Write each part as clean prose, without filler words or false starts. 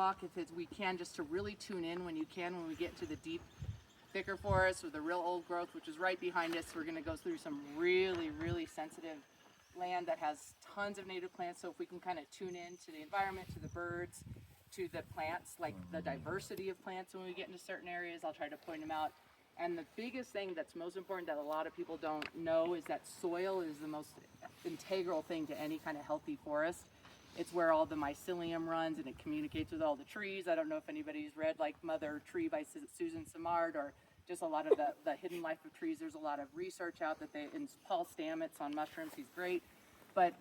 walk, we can, just to really tune in when you can, when we get to the deep, thicker forest or the real old growth, which is right behind us. We're going to go through some really, really sensitive land that has tons of native plants. So if we can kind of tune in to the environment, to the birds, to the plants, like the diversity of plants when we get into certain areas, I'll try to point them out. And the biggest thing that's most important that a lot of people don't know is that soil is the most integral thing to any kind of healthy forest. It's where all the mycelium runs and it communicates with all the trees. I don't know if anybody's read like Mother Tree by Susan Simard, or just a lot of the hidden life of trees. There's a lot of research out that and Paul Stamets on mushrooms, he's great. But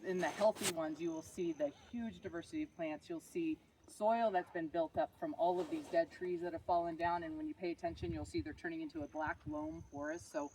in the healthy ones, you will see the huge diversity of plants. You'll see soil that's been built up from all of these dead trees that have fallen down, and when you pay attention, you'll see they're turning into a black loam forest. So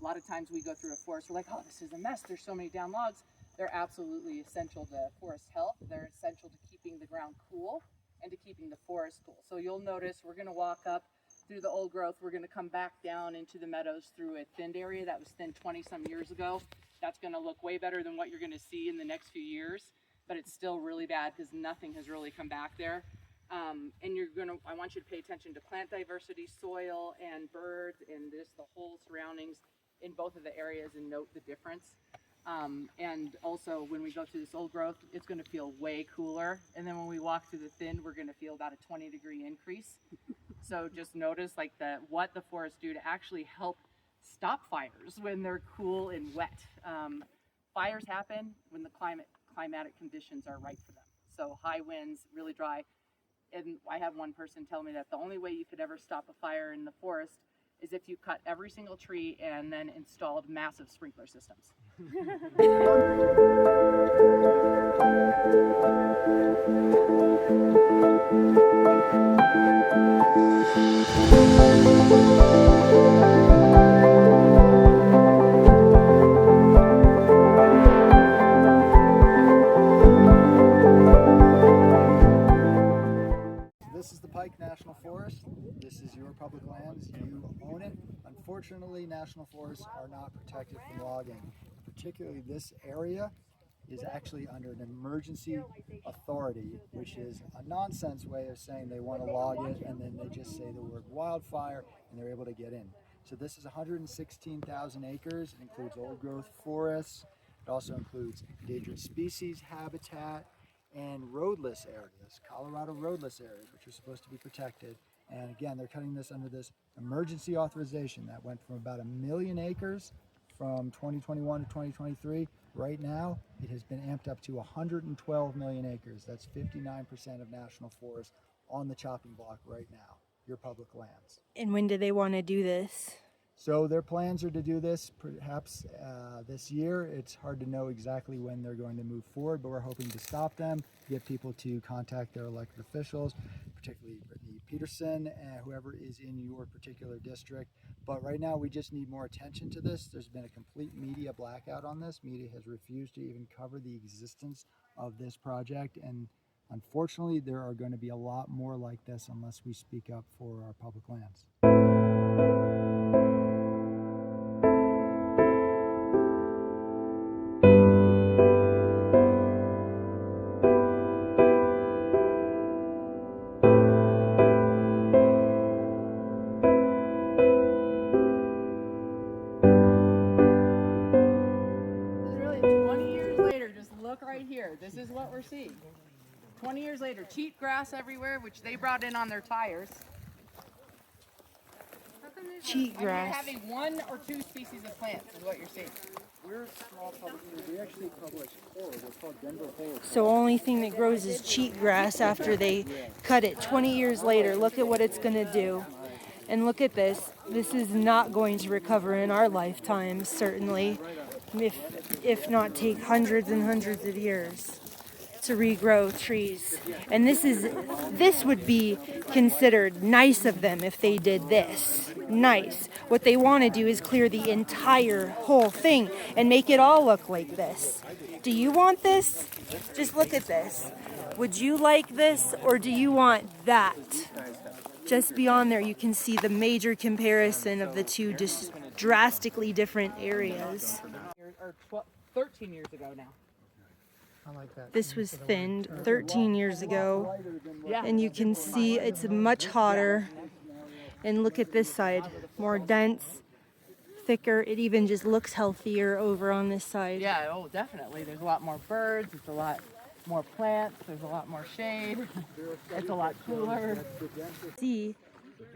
a lot of times we go through a forest, we're like, oh, this is a mess, there's so many down logs. They're absolutely essential to forest health. They're essential to keeping the ground cool and to keeping the forest cool. So you'll notice we're going to walk up through the old growth. We're going to come back down into the meadows through a thinned area that was thinned 20 some years ago. That's going to look way better than what you're going to see in the next few years, but it's still really bad because nothing has really come back there. And I want you to pay attention to plant diversity, soil, and birds, and just the whole surroundings in both of the areas, and note the difference. And also when we go through this old growth, it's going to feel way cooler. And then when we walk through the thin, we're going to feel about a 20-degree increase. So just notice like what the forests do to actually help stop fires when they're cool and wet. Fires happen when the climatic conditions are right for them. So high winds, really dry. And I had one person tell me that the only way you could ever stop a fire in the forest is if you cut every single tree and then installed massive sprinkler systems. This is the Pike National Forest. This is your public lands. You own it. Unfortunately, national forests are not protected from logging. Particularly this area is actually under an emergency authority, which is a nonsense way of saying they want to log it and then they just say the word wildfire and they're able to get in. So this is 116,000 acres. It includes old growth forests. It also includes endangered species habitat and roadless areas, Colorado roadless areas, which are supposed to be protected. And again, they're cutting this under this emergency authorization that went from about 1 million acres from 2021 to 2023. Right now, it has been amped up to 112 million acres. That's 59% of national forest on the chopping block right now, your public lands. And when do they want to do this? So their plans are to do this perhaps this year. It's hard to know exactly when they're going to move forward, but we're hoping to stop them, get people to contact their elected officials, particularly Brittany Peterson and whoever is in your particular district. But right now we just need more attention to this. There's been a complete media blackout on this. Media has refused to even cover the existence of this project, and unfortunately there are going to be a lot more like this unless we speak up for our public lands. This is what we're seeing. 20 years later, cheatgrass everywhere, which they brought in on their tires. Cheatgrass. You're having 1 or 2 species of plants is what you're seeing. We're a small publisher. We actually publish horror. We're called Denver Horror. So only thing that grows is cheatgrass after they cut it. 20 years later, look at what it's going to do. And look at this. This is not going to recover in our lifetimes, certainly, if not take hundreds and hundreds of years to regrow trees. And this would be considered nice of them if they did this. Nice. What they want to do is clear the entire whole thing and make it all look like this. Do you want this? Just look at this. Would you like this, or do you want that? Just beyond there, you can see the major comparison of the two just drastically different areas. Or 13 years ago now. This was thinned 13 years ago, Yeah. and you can see it's much hotter. And look at this side, more dense, thicker. It even just looks healthier over on this side. Yeah, oh, definitely. There's a lot more birds. It's a lot more plants. There's a lot more shade. It's a lot cooler. See,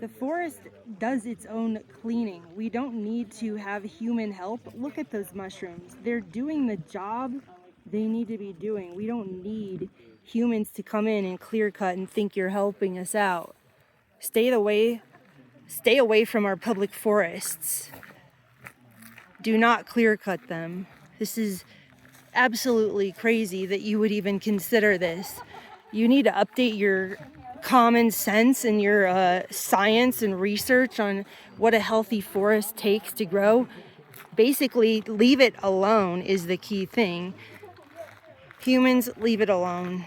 the forest does its own cleaning. We don't need to have human help. Look at those mushrooms. They're doing the job they need to be doing. We don't need humans to come in and clear cut and think you're helping us out. Stay away from our public forests. Do not clear cut them. This is absolutely crazy that you would even consider this. You need to update your common sense and your science and research on what a healthy forest takes to grow. Basically, leave it alone is the key thing. Humans, leave it alone.